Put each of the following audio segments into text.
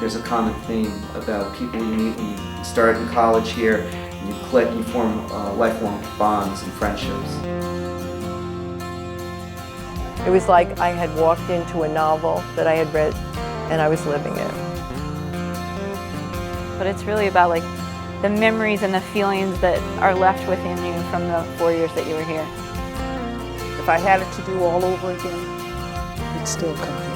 there's a common theme about people you meet when you start in college here, and you click, you form lifelong bonds and friendships. It was like I had walked into a novel that I had read, and I was living it. But it's really about like the memories and the feelings that are left within you from the 4 years that you were here. If I had it to do all over again, I'd still come here.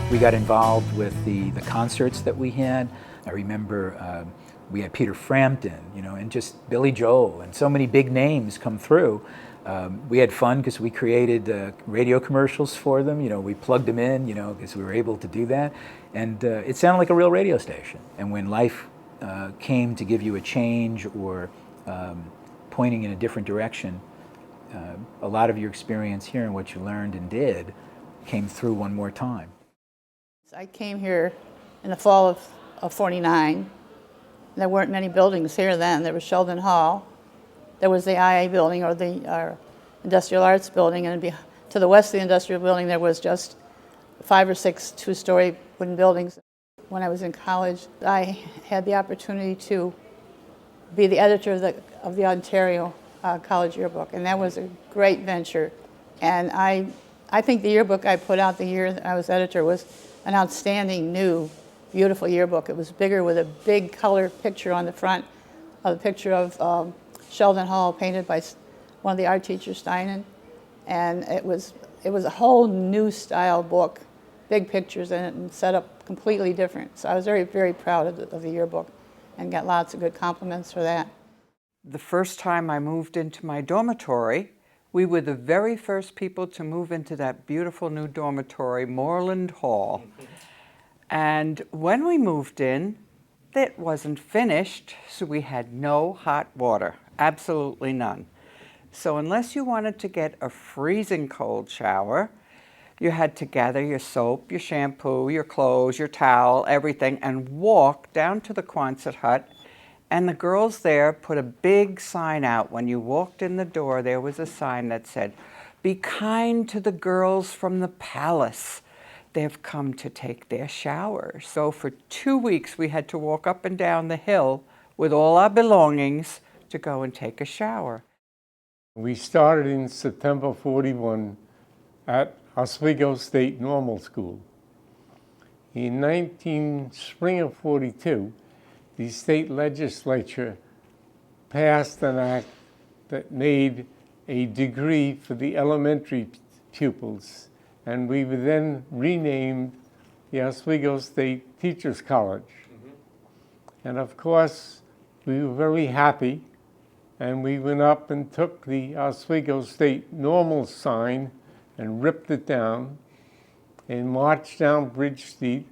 We got involved with the concerts that we had. I remember we had Peter Frampton, and just Billy Joel, and so many big names come through. We had fun because we created radio commercials for them. We plugged them in, because we were able to do that. And it sounded like a real radio station. And when life came to give you a change or pointing in a different direction, a lot of your experience here and what you learned and did came through one more time. I came here in the fall of '49. There weren't many buildings here then. There was Sheldon Hall. There was the IA building, or the Industrial Arts building, and to the west of the Industrial building there was just 5 or 6 two-story wooden buildings. When I was in college, I had the opportunity to be the editor of the Ontario College Yearbook, and that was a great venture. And I think the yearbook I put out the year that I was editor was an outstanding, new, beautiful yearbook. It was bigger with a big color picture on the front, a picture of Sheldon Hall painted by one of the art teachers, Steinen. And it was a whole new style book, big pictures in it and set up completely different. So I was very, very proud of the yearbook and got lots of good compliments for that. The first time I moved into my dormitory, we were the very first people to move into that beautiful new dormitory, Moreland Hall. And when we moved in, it wasn't finished, so we had no hot water, absolutely none. So unless you wanted to get a freezing cold shower, you had to gather your soap, your shampoo, your clothes, your towel, everything, and walk down to the Quonset hut. And the girls there put a big sign out. When you walked in the door, there was a sign that said, "Be kind to the girls from the palace. They've come to take their showers." So for 2 weeks, we had to walk up and down the hill with all our belongings to go and take a shower. We started in September '41 at Oswego State Normal School. In spring of '42, the state legislature passed an act that made a degree for the elementary pupils, and we were then renamed the Oswego State Teachers College. And of course, we were very happy, and we went up and took the Oswego State Normal sign and ripped it down and marched down Bridge Street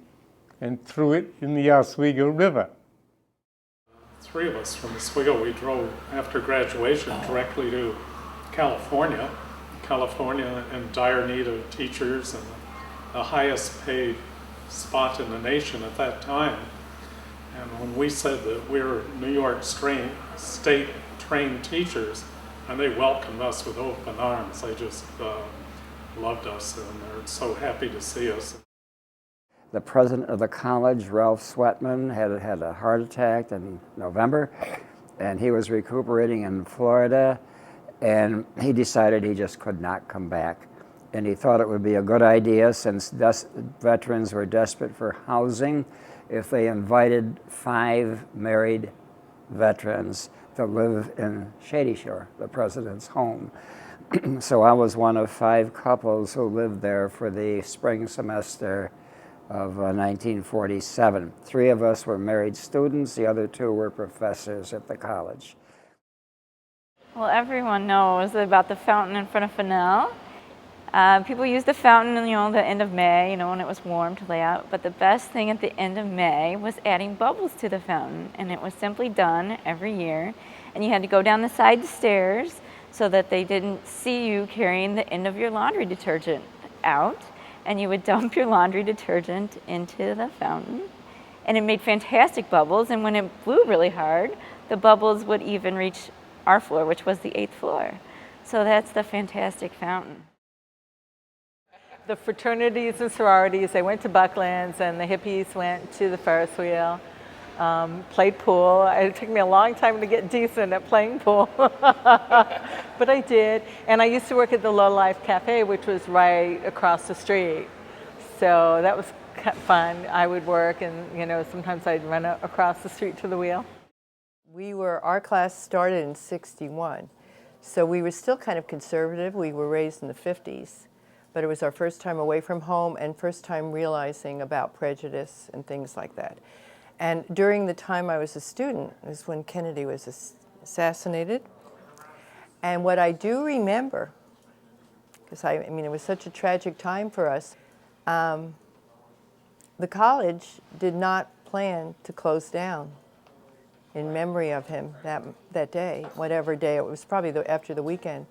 and threw it in the Oswego River. 3 of us from Oswego, we drove after graduation directly to California in dire need of teachers and the highest paid spot in the nation at that time. And when we said that we were New York State trained teachers, and they welcomed us with open arms. They just loved us, and they're so happy to see us. The president of the college, Ralph Sweatman, had a heart attack in November, and he was recuperating in Florida, and he decided he just could not come back. And he thought it would be a good idea, since veterans were desperate for housing, if they invited 5 married veterans to live in Shady Shore, the president's home. So I was one of 5 couples who lived there for the spring semester of 1947. 3 of us were married students, the other 2 were professors at the college. Well, everyone knows about the fountain in front of Fennell. People use the fountain, the end of May, when it was warm to lay out. But the best thing at the end of May was adding bubbles to the fountain. And it was simply done every year. And you had to go down the side stairs so that they didn't see you carrying the end of your laundry detergent out. And you would dump your laundry detergent into the fountain. And it made fantastic bubbles. And when it blew really hard, the bubbles would even reach our floor, which was the 8th floor. So that's the fantastic fountain. The fraternities and sororities, they went to Bucklands, and the hippies went to the Ferris wheel, played pool. It took me a long time to get decent at playing pool, but I did. And I used to work at the Low Life Cafe, which was right across the street. So that was fun. I would work, and sometimes I'd run across the street to the wheel. Our class started in '61, so we were still kind of conservative. We were raised in the 50s. But it was our first time away from home and first time realizing about prejudice and things like that. And during the time I was a student was when Kennedy was assassinated. And what I do remember, because it was such a tragic time for us, the college did not plan to close down in memory of him that day, whatever day, it was probably after the weekend.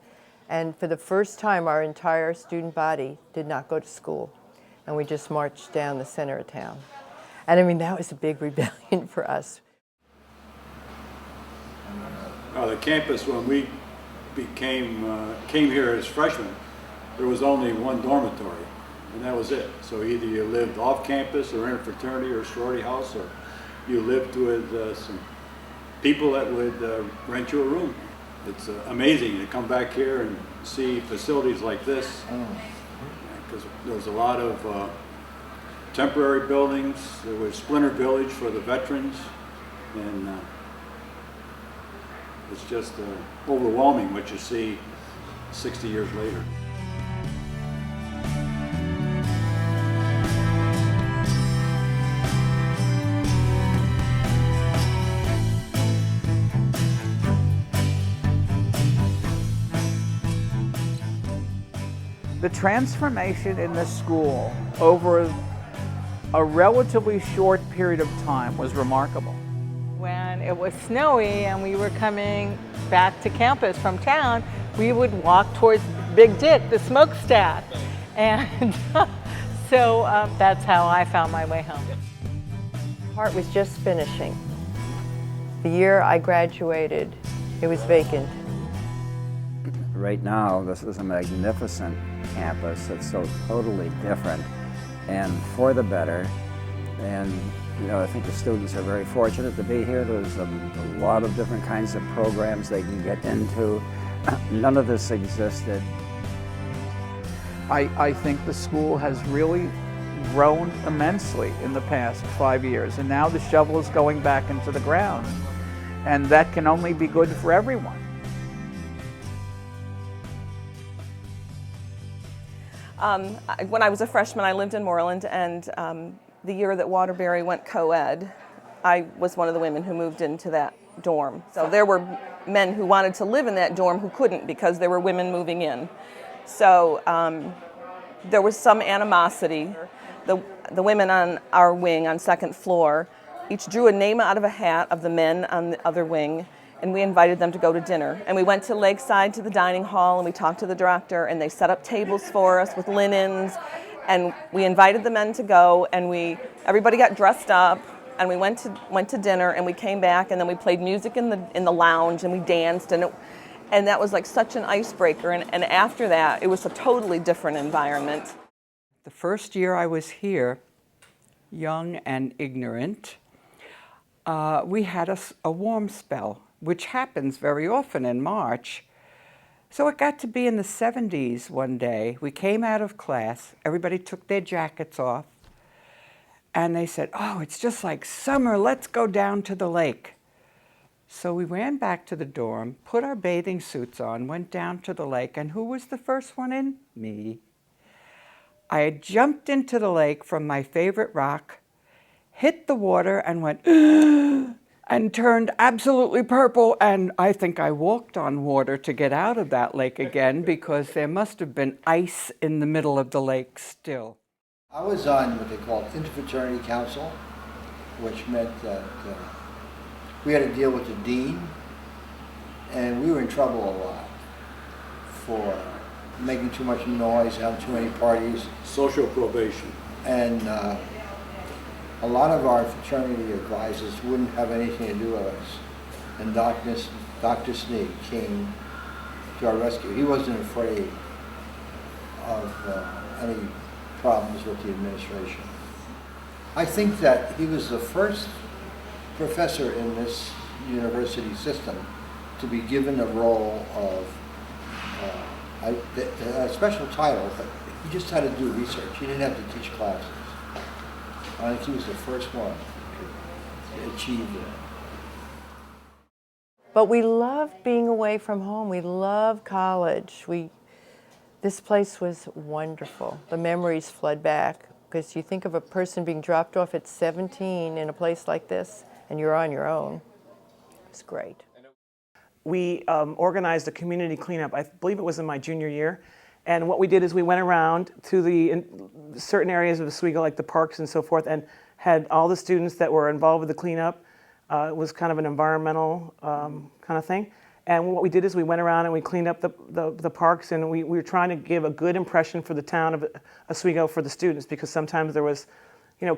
And for the first time, our entire student body did not go to school. And we just marched down the center of town. And that was a big rebellion for us. The campus, when we came here as freshmen, there was only one dormitory, and that was it. So either you lived off campus or in a fraternity or sorority house, or you lived with some people that would rent you a room. It's amazing to come back here and see facilities like this, because there's a lot of temporary buildings. There was Splinter Village for the veterans, and it's just overwhelming what you see 60 years later. The transformation in the school over a relatively short period of time was remarkable. When it was snowy and we were coming back to campus from town, we would walk towards Big Dick, the smokestack. And so that's how I found my way home. Hart was just finishing. The year I graduated, it was vacant. Right now, this is a magnificent campus that's so totally different and for the better. And I think the students are very fortunate to be here. There's a lot of different kinds of programs they can get into. None of this existed. I think the school has really grown immensely in the past 5 years, and now the shovel is going back into the ground, and that can only be good for everyone. When I was a freshman, I lived in Moreland, and the year that Waterbury went co-ed, I was one of the women who moved into that dorm. So there were men who wanted to live in that dorm who couldn't because there were women moving in. So there was some animosity. The women on our wing on second floor each drew a name out of a hat of the men on the other wing, and we invited them to go to dinner. And we went to Lakeside to the dining hall, and we talked to the director, and they set up tables for us with linens, and we invited the men to go, and everybody got dressed up, and we went to dinner, and we came back, and then we played music in the lounge, and we danced, and that was like such an icebreaker. And after that, it was a totally different environment. The first year I was here, young and ignorant, we had a warm spell, which happens very often in March. So it got to be in the 70s one day. We came out of class, everybody took their jackets off, and they said, "Oh, it's just like summer, let's go down to the lake." So we ran back to the dorm, put our bathing suits on, went down to the lake, and who was the first one in? Me. I had jumped into the lake from my favorite rock, hit the water, and went, and turned absolutely purple, and I think I walked on water to get out of that lake again because there must have been ice in the middle of the lake still. I was on what they call interfraternity council, which meant that we had to deal with the dean, and we were in trouble a lot for making too much noise, having too many parties. Social probation. And a lot of our fraternity advisors wouldn't have anything to do with us. And Dr. Sneak came to our rescue. He wasn't afraid of any problems with the administration. I think that he was the first professor in this university system to be given a role of a special title, but he just had to do research. He didn't have to teach classes. I think he was the first one to achieve that. But we loved being away from home. We loved college. This place was wonderful. The memories flood back because you think of a person being dropped off at 17 in a place like this, and you're on your own. It's great. We organized a community cleanup. I believe it was in my junior year. And what we did is we went around to certain areas of Oswego, like the parks and so forth, and had all the students that were involved with the cleanup. It was kind of an environmental kind of thing. And what we did is we went around and we cleaned up the parks, and we were trying to give a good impression for the town of Oswego for the students, because sometimes there was,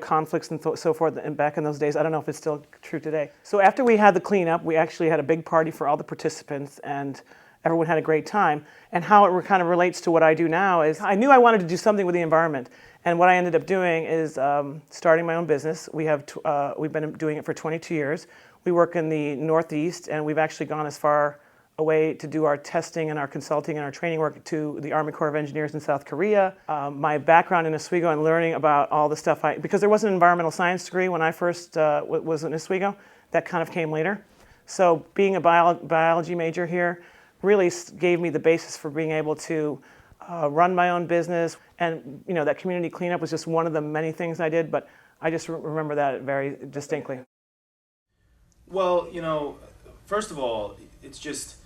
conflicts and so forth. And back in those days, I don't know if it's still true today. So after we had the cleanup, we actually had a big party for all the participants, and everyone had a great time. And how it kind of relates to what I do now is I knew I wanted to do something with the environment. And what I ended up doing is starting my own business. We've been doing it for 22 years. We work in the Northeast, and we've actually gone as far away to do our testing and our consulting and our training work to the Army Corps of Engineers in South Korea. My background in Oswego and learning about all the stuff, because there was an environmental science degree when I first was in Oswego, that kind of came later. So being a biology major here really gave me the basis for being able to run my own business. And that community cleanup was just one of the many things I did, but I just remember that very distinctly. Well, first of all, it's just,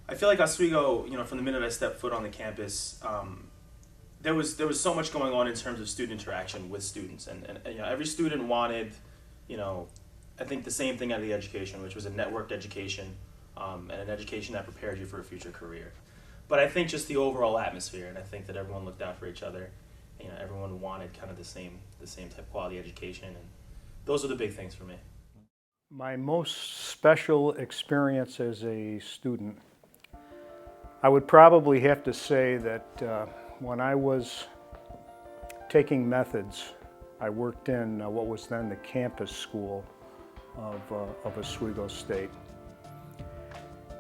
I feel like Oswego, from the minute I stepped foot on the campus, there was so much going on in terms of student interaction with students, and every student wanted, I think the same thing out of the education, which was a networked education, and an education that prepared you for a future career. But I think just the overall atmosphere, and I think that everyone looked out for each other. Everyone wanted kind of the same type of quality education, and those are the big things for me. My most special experience as a student, I would probably have to say that when I was taking methods, I worked in what was then the campus school of Oswego State.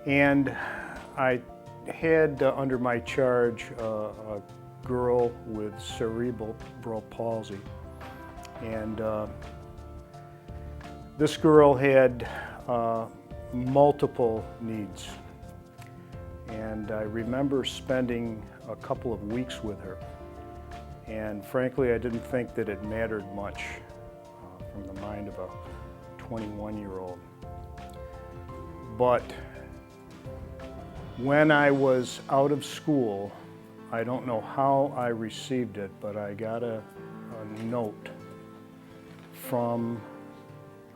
And I had under my charge a girl with cerebral palsy. And this girl had multiple needs. And I remember spending a couple of weeks with her. And frankly, I didn't think that it mattered much from the mind of a 21-year-old. But when I was out of school, I don't know how I received it, but I got a note from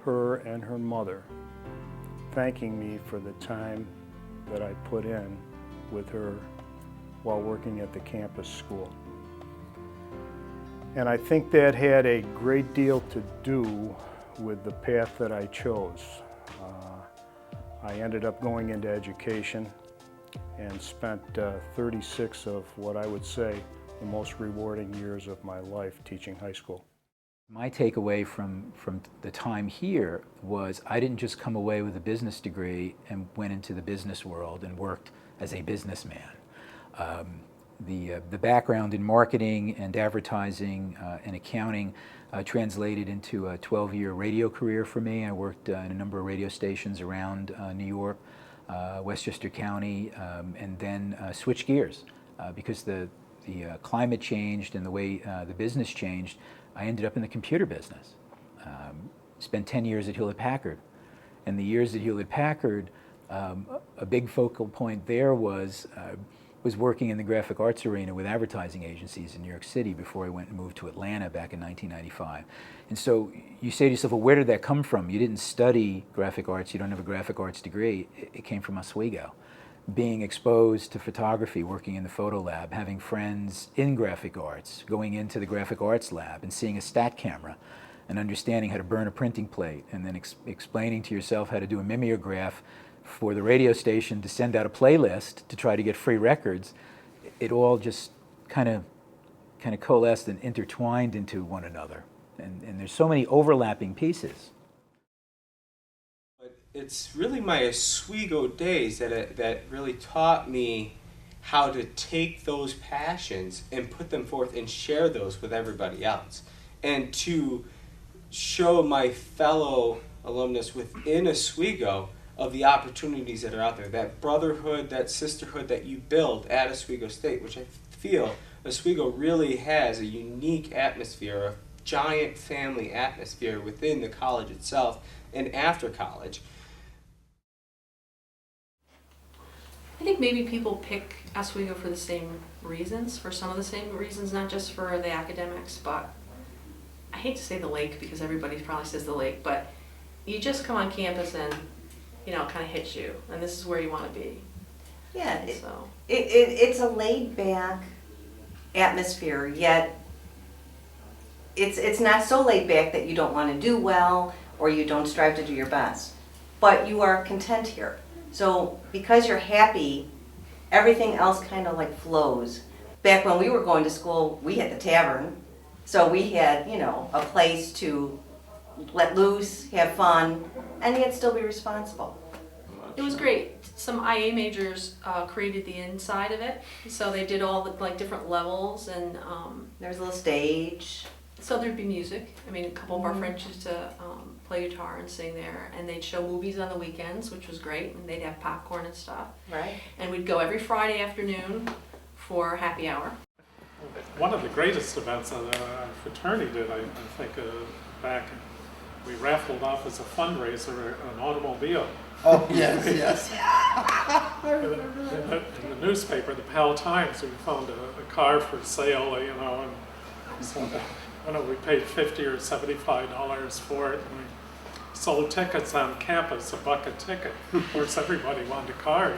her and her mother thanking me for the time that I put in with her while working at the campus school. And I think that had a great deal to do with the path that I chose. I ended up going into education and spent 36 of what I would say the most rewarding years of my life teaching high school. My takeaway from the time here was I didn't just come away with a business degree and went into the business world and worked as a businessman. the background in marketing and advertising and accounting translated into a 12-year radio career for me. I worked in a number of radio stations around New York, Westchester County, and then switched gears because the climate changed and the way the business changed. I ended up in the computer business. Spent 10 years at Hewlett-Packard. And the years at Hewlett-Packard, a big focal point there was working in the graphic arts arena with advertising agencies in New York City before I went and moved to Atlanta back in 1995. And so you say to yourself, well, where did that come from? You didn't study graphic arts, you don't have a graphic arts degree. It came from Oswego. Being exposed to photography, working in the photo lab, having friends in graphic arts, going into the graphic arts lab and seeing a stat camera and understanding how to burn a printing plate and then explaining to yourself how to do a mimeograph for the radio station to send out a playlist to try to get free records. It all just kind of coalesced and intertwined into one another. And there's so many overlapping pieces. But it's really my Oswego days that really taught me how to take those passions and put them forth and share those with everybody else. And to show my fellow alumnus within Oswego of the opportunities that are out there, that brotherhood, that sisterhood that you build at Oswego State, which I feel Oswego really has a unique atmosphere, a giant family atmosphere within the college itself and after college. I think maybe people pick Oswego for the same reasons, for some of the same reasons, not just for the academics, but I hate to say the lake because everybody probably says the lake, but you just come on campus and it kind of hits you, and this is where you want to be. Yeah, it's a laid-back atmosphere, yet it's not so laid-back that you don't want to do well or you don't strive to do your best, but you are content here. So because you're happy, everything else kind of like flows. Back when we were going to school, we had the tavern, so we had, a place to let loose, have fun, and yet still be responsible. It was great. Some IA majors created the inside of it, so they did all the different levels, and there's a little stage. So there'd be music. I mean, a couple of our friends used to play guitar and sing there, and they'd show movies on the weekends, which was great, and they'd have popcorn and stuff. Right. And we'd go every Friday afternoon for happy hour. One of the greatest events our fraternity did, I think, back, we raffled off as a fundraiser an automobile. Oh, yes, yes. In the newspaper, the Pal Times, we found a car for sale, and so we paid $50 or $75 for it, and we sold tickets on campus, $1 a ticket. Of course, everybody wanted a car,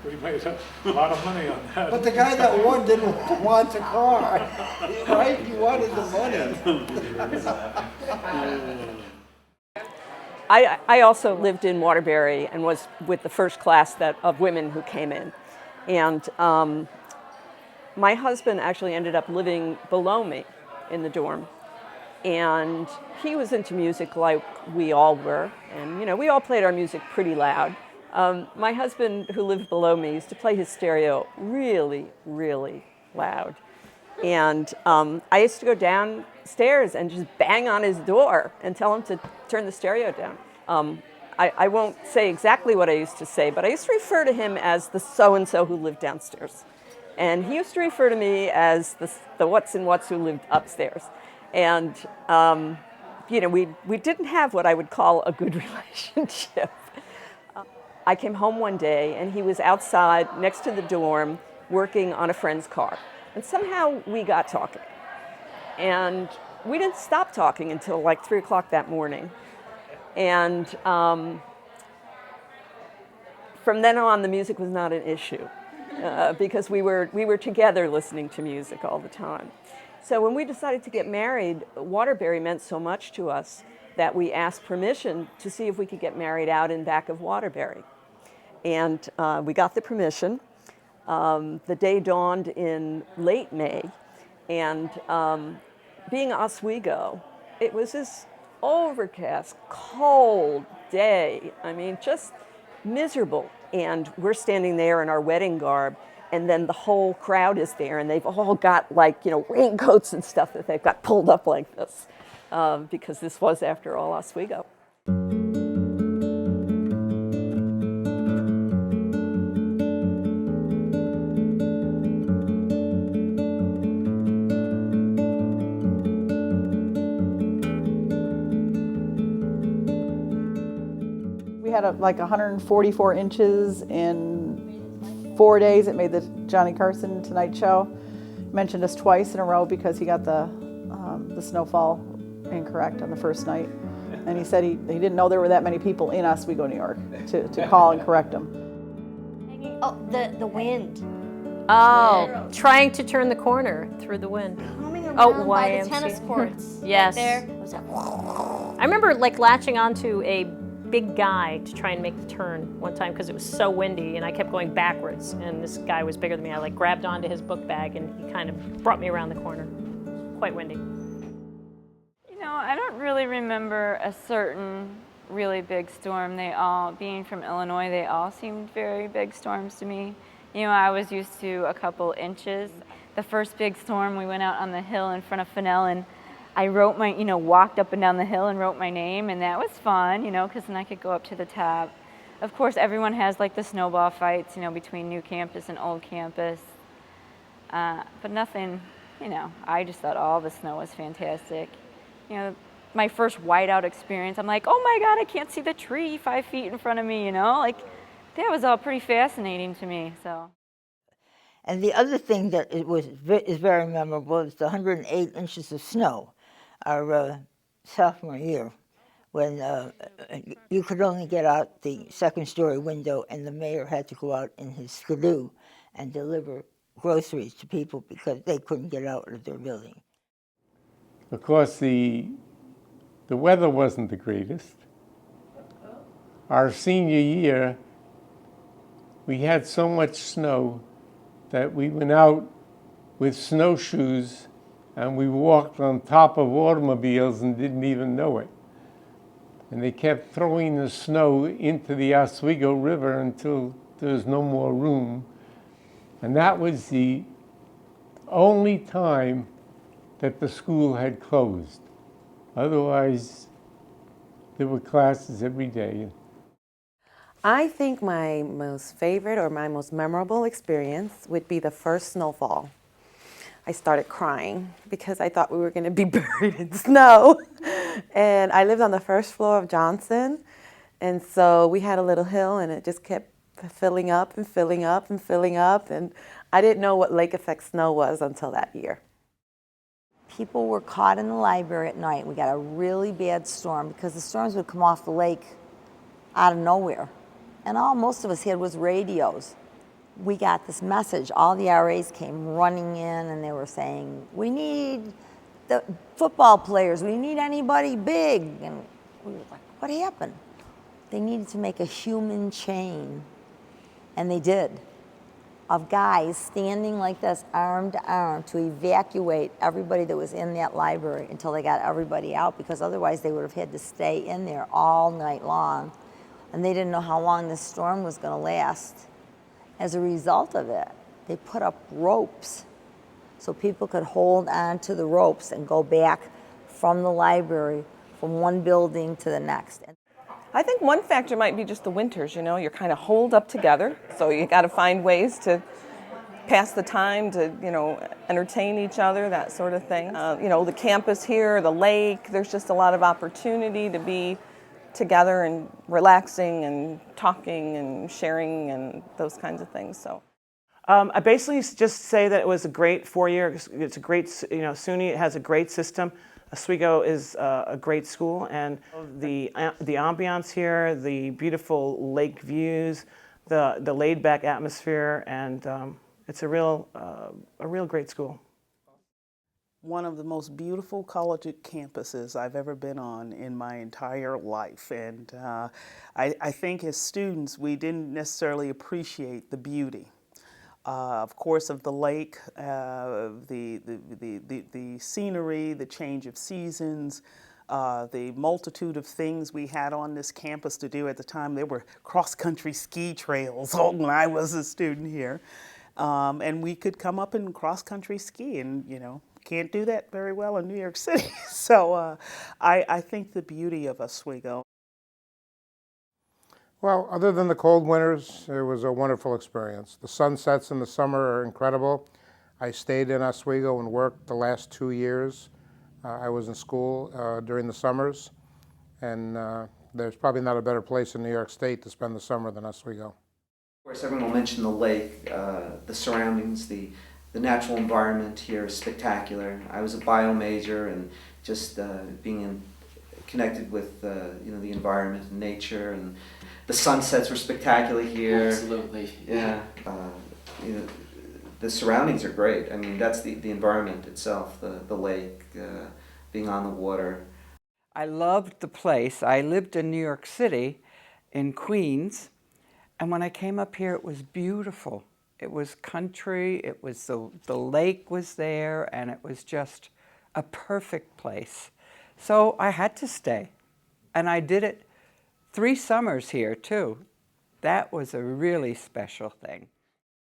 we made a lot of money on that. But the guy that won didn't want the car, right? He wanted the money. I also lived in Waterbury and was with the first class of women who came in. And my husband actually ended up living below me in the dorm. And he was into music like we all were. And, we all played our music pretty loud. My husband, who lived below me, used to play his stereo really, really loud. And I used to go downstairs and just bang on his door and tell him to turn the stereo down. I won't say exactly what I used to say, but I used to refer to him as the so-and-so who lived downstairs. And he used to refer to me as the what's and what's who lived upstairs. And, we didn't have what I would call a good relationship. I came home one day and he was outside next to the dorm working on a friend's car. And somehow we got talking. And we didn't stop talking until like 3 o'clock that morning. And from then on, the music was not an issue because we were together listening to music all the time. So when we decided to get married, Waterbury meant so much to us that we asked permission to see if we could get married out in back of Waterbury. And we got the permission. The day dawned in late May, and being Oswego, it was this overcast, cold day. I mean, just miserable. And we're standing there in our wedding garb, and then the whole crowd is there, and they've all got like, you know, raincoats and stuff that they've got pulled up like this, because this was, after all, Oswego. We had like 144 inches in 4 days. It made the Johnny Carson Tonight Show. Mentioned us twice in a row because he got the snowfall incorrect on the first night. And he said he didn't know there were that many people in Oswego, New York to call and correct him. Oh, the wind. Oh, trying to turn the corner through the wind. Coming around by the tennis courts. Yes. Right there. It was like, I remember like latching onto a big guy to try and make the turn one time because it was so windy and I kept going backwards and this guy was bigger than me. I like grabbed onto his book bag and he kind of brought me around the corner. Quite windy. You know, I don't really remember a certain really big storm. They all, being from Illinois, they all seemed very big storms to me. You know, I was used to a couple inches. The first big storm, we went out on the hill in front of Fennell and I wrote my, you know, walked up and down the hill and wrote my name, and that was fun, you know, because then I could go up to the top. Of course, everyone has like the snowball fights, you know, between new campus and old campus. But nothing, you know, I just thought all the snow was fantastic. You know, my first whiteout experience, I'm like, oh my God, I can't see the tree 5 feet in front of me, you know, like that was all pretty fascinating to me, so. And the other thing that is very memorable is the 108 inches of snow our sophomore year, when you could only get out the second-story window and the mayor had to go out in his skidoo and deliver groceries to people because they couldn't get out of their building. Of course, the weather wasn't the greatest. Our senior year, we had so much snow that we went out with snowshoes and we walked on top of automobiles and didn't even know it. And they kept throwing the snow into the Oswego River until there was no more room. And that was the only time that the school had closed. Otherwise, there were classes every day. I think my most favorite or my most memorable experience would be the first snowfall. I started crying because I thought we were going to be buried in snow. And I lived on the first floor of Johnson. And so we had a little hill and it just kept filling up and filling up and filling up. And I didn't know what lake effect snow was until that year. People were caught in the library at night. We got a really bad storm because the storms would come off the lake out of nowhere. And all most of us had was radios. We got this message. All the RAs came running in and they were saying, we need the football players. We need anybody big. And we were like, what happened? They needed to make a human chain. And they did. Of guys standing like this, arm to arm, to evacuate everybody that was in that library until they got everybody out, because otherwise they would have had to stay in there all night long. And they didn't know how long this storm was going to last. As a result of it, they put up ropes so people could hold on to the ropes and go back from the library from one building to the next. I think one factor might be just the winters, you know, you're kind of holed up together, so you got to find ways to pass the time, to, you know, entertain each other, that sort of thing. You know, the campus here, the lake, there's just a lot of opportunity to be together and relaxing and talking and sharing and those kinds of things. So, I basically just say that it was a great 4-year. It's a great, you know, SUNY has a great system. Oswego is a great school, and the ambiance here, the beautiful lake views, the laid-back atmosphere, and it's a real great school. One of the most beautiful college campuses I've ever been on in my entire life. And I think as students, we didn't necessarily appreciate the beauty. Of course, of the lake, the scenery, the change of seasons, the multitude of things we had on this campus to do at the time. There were cross-country ski trails when I was a student here. And we could come up and cross-country ski, and, you know, can't do that very well in New York City. So I think the beauty of Oswego. Well, other than the cold winters, it was a wonderful experience. The sunsets in the summer are incredible. I stayed in Oswego and worked the last 2 years. I was in school during the summers, and there's probably not a better place in New York State to spend the summer than Oswego. Of course, everyone will mention the lake, the surroundings, the natural environment here is spectacular. I was a bio major, and just being connected with you know, the environment and nature, and the sunsets were spectacular here. Absolutely. Yeah. You know, the surroundings are great. I mean, that's the environment itself, the lake, being on the water. I loved the place. I lived in New York City, in Queens, and when I came up here, it was beautiful. It was country, it was the lake was there, and it was just a perfect place. So I had to stay, and I did it 3 summers here too. That was a really special thing.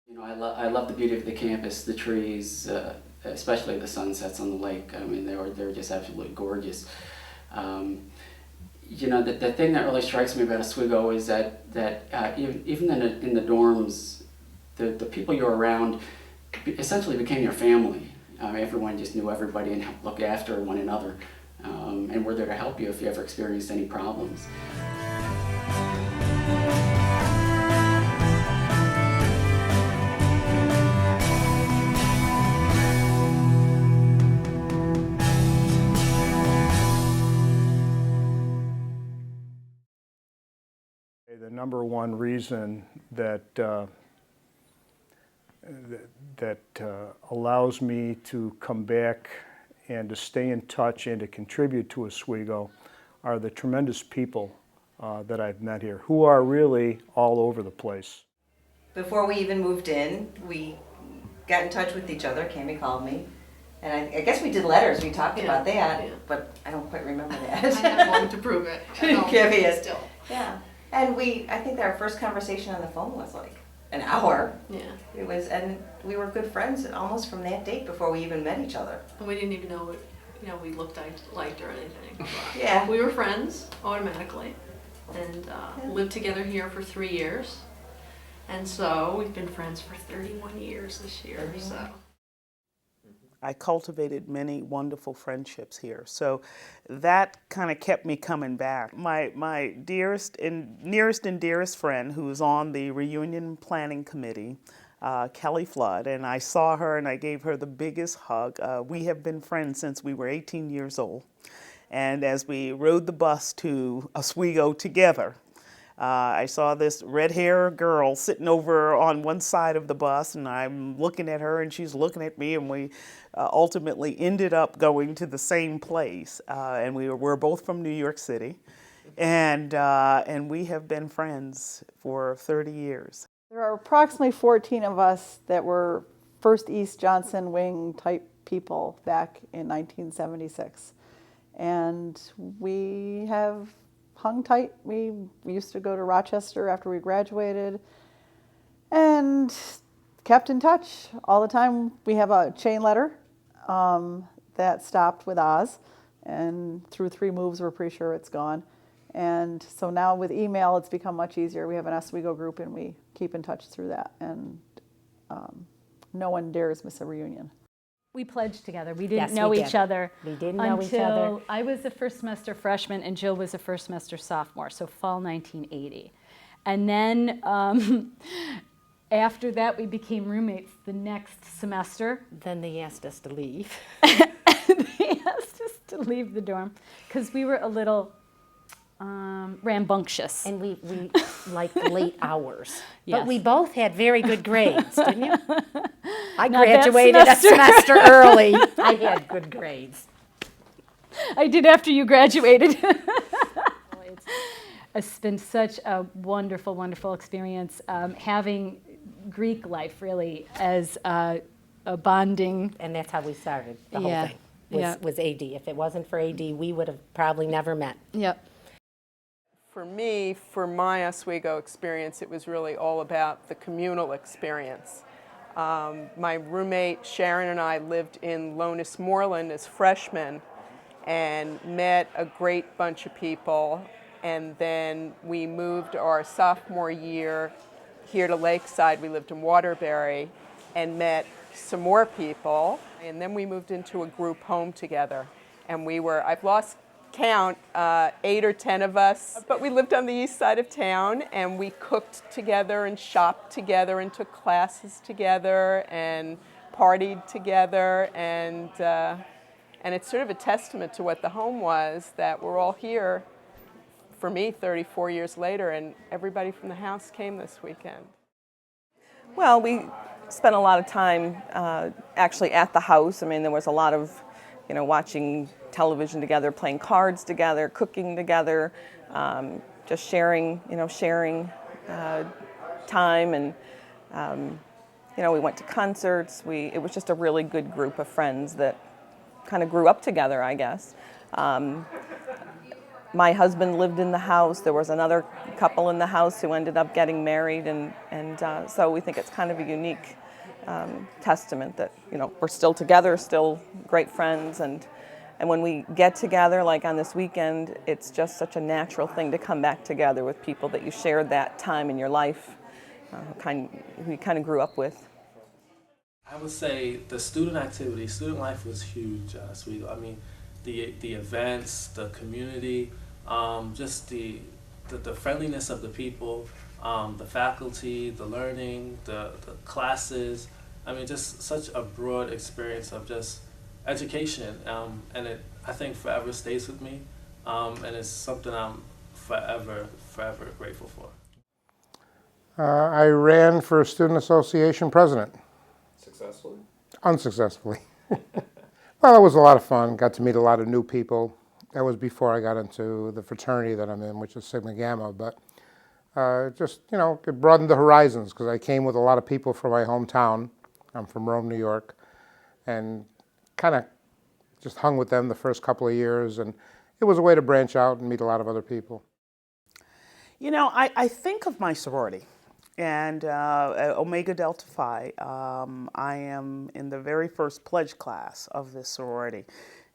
You know, I love the beauty of the campus, the trees, especially the sunsets on the lake. I mean, they're just absolutely gorgeous. You know, the thing that really strikes me about Oswego is that even in the dorms, the people you're around essentially became your family. Everyone just knew everybody and helped look after one another, and were there to help you if you ever experienced any problems. The number one reason that allows me to come back and to stay in touch and to contribute to Oswego are the tremendous people that I've met here, who are really all over the place. Before we even moved in, we got in touch with each other. Cami called me. And I guess we did letters. We talked about that, but I don't quite remember that. I have one to prove it. Cami is still. Yeah. And I think our first conversation on the phone was like an hour. Yeah. It was, and we were good friends almost from that date before we even met each other. And we didn't even know what, you know, we looked like or anything. But Yeah. We were friends automatically, and lived together here for 3 years. And so we've been friends for 31 years this year. 31. So. I cultivated many wonderful friendships here, so that kind of kept me coming back. My nearest and dearest friend, who's on the reunion planning committee, Kelly Flood, and I saw her and I gave her the biggest hug. We have been friends since we were 18 years old, and as we rode the bus to Oswego together, I saw this red-haired girl sitting over on one side of the bus, and I'm looking at her and she's looking at me, and we ultimately ended up going to the same place. And we're both from New York City, and we have been friends for 30 years. There are approximately 14 of us that were first East Johnson Wing type people back in 1976. And we have hung tight. We used to go to Rochester after we graduated and kept in touch all the time. We have a chain letter that stopped with Oz, and through 3 moves we're pretty sure it's gone. And so now with email it's become much easier. We have an Oswego group and we keep in touch through that, and no one dares miss a reunion. We pledged together. We didn't know each other. We didn't know each other. Until I was a first semester freshman and Jill was a first semester sophomore, so fall 1980. And then after that, we became roommates the next semester. Then they asked us to leave. They asked us to leave the dorm because we were a little rambunctious. And we liked late hours. Yes. But we both had very good grades, didn't you? I Not graduated that a semester early. I had good grades. I did after you graduated. It's been such a wonderful, wonderful experience having Greek life really as a bonding. And that's how we started the whole thing, was AD. If it wasn't for AD, we would have probably never met. Yep. For me, for my Oswego experience, it was really all about the communal experience. My roommate Sharon and I lived in Lonis Moreland as freshmen and met a great bunch of people. And then we moved our sophomore year here to Lakeside. We lived in Waterbury and met some more people. And then we moved into a group home together. And we were, I've lost count, 8 or 10 of us. But we lived on the east side of town, and we cooked together and shopped together and took classes together and partied together. And it's sort of a testament to what the home was, that we're all here, for me, 34 years later, and everybody from the house came this weekend. Well, we spent a lot of time actually at the house. I mean, there was a lot of, watching television together, playing cards together, cooking together, just sharing time, and we went to concerts. It was just a really good group of friends that kind of grew up together, I guess. My husband lived in the house. There was another couple in the house who ended up getting married, and so we think it's kind of a unique testament that we're still together, still great friends, and when we get together, like on this weekend, it's just such a natural thing to come back together with people that you shared that time in your life, who you kind of grew up with. I would say the student activity, student life was huge. I mean, the events, the community, just the friendliness of the people, the faculty, the learning, the classes. I mean, just such a broad experience of just education, and it, I think, forever stays with me, and it's something I'm forever grateful for. I ran for student association president. Successfully? Unsuccessfully. Well, it was a lot of fun. Got to meet a lot of new people. That was before I got into the fraternity that I'm in, which is Sigma Gamma. But just, it broadened the horizons, because I came with a lot of people from my hometown. I'm from Rome, New York, and kind of just hung with them the first couple of years. And it was a way to branch out and meet a lot of other people. I think of my sorority. And Omega Delta Phi, I am in the very first pledge class of this sorority.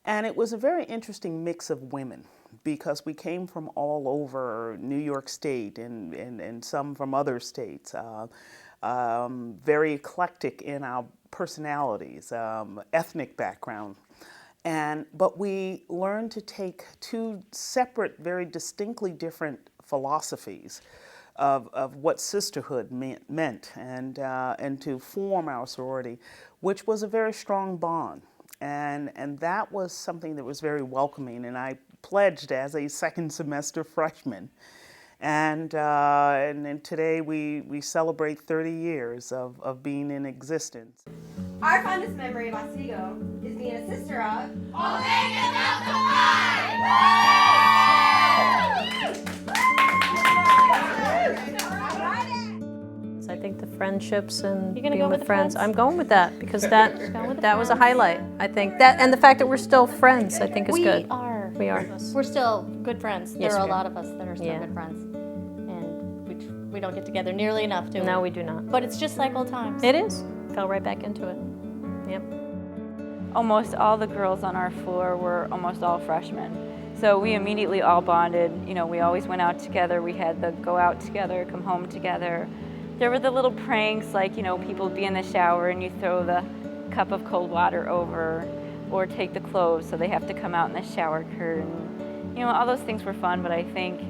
And it was a very interesting mix of women, because we came from all over New York State and some from other states, very eclectic in our personalities, ethnic background. But we learned to take two separate, very distinctly different philosophies of what sisterhood meant, and to form our sorority, which was a very strong bond. And that was something that was very welcoming, and I pledged as a second semester freshman. And today we celebrate 30 years of being in existence. Our fondest memory of Oswego is being a sister of Omega Delta Phi! I think the friendships and being with friends. I'm going with that, because that was a highlight. I think that, and the fact that we're still friends, I think is good. We are. We're still good friends. Yes, there are we a are. lot of us that are still good friends, and we don't get together nearly enough, do we? No, we do not. But it's just like old times. It is. Fell right back into it. Yep. Almost all the girls on our floor were almost all freshmen. So we immediately all bonded. We always went out together. We had the go out together, come home together. There were the little pranks, like, people would be in the shower and you throw the cup of cold water over, or take the clothes so they have to come out in the shower curtain. All those things were fun, but I think,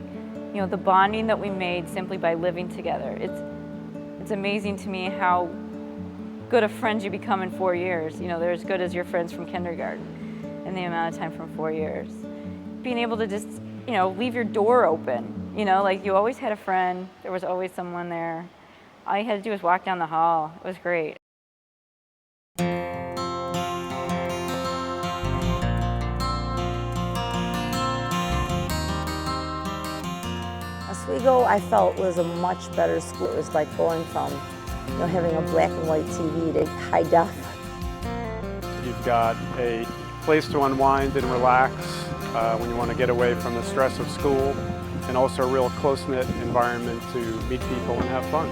the bonding that we made simply by living together, it's amazing to me how good of friends you become in 4 years. They're as good as your friends from kindergarten in the amount of time from 4 years. Being able to just, leave your door open, like you always had a friend, there was always someone there. All you had to do was walk down the hall. It was great. Oswego, I felt, was a much better school. It was like going from, having a black and white TV to high def. You've got a place to unwind and relax when you want to get away from the stress of school, and also a real close-knit environment to meet people and have fun.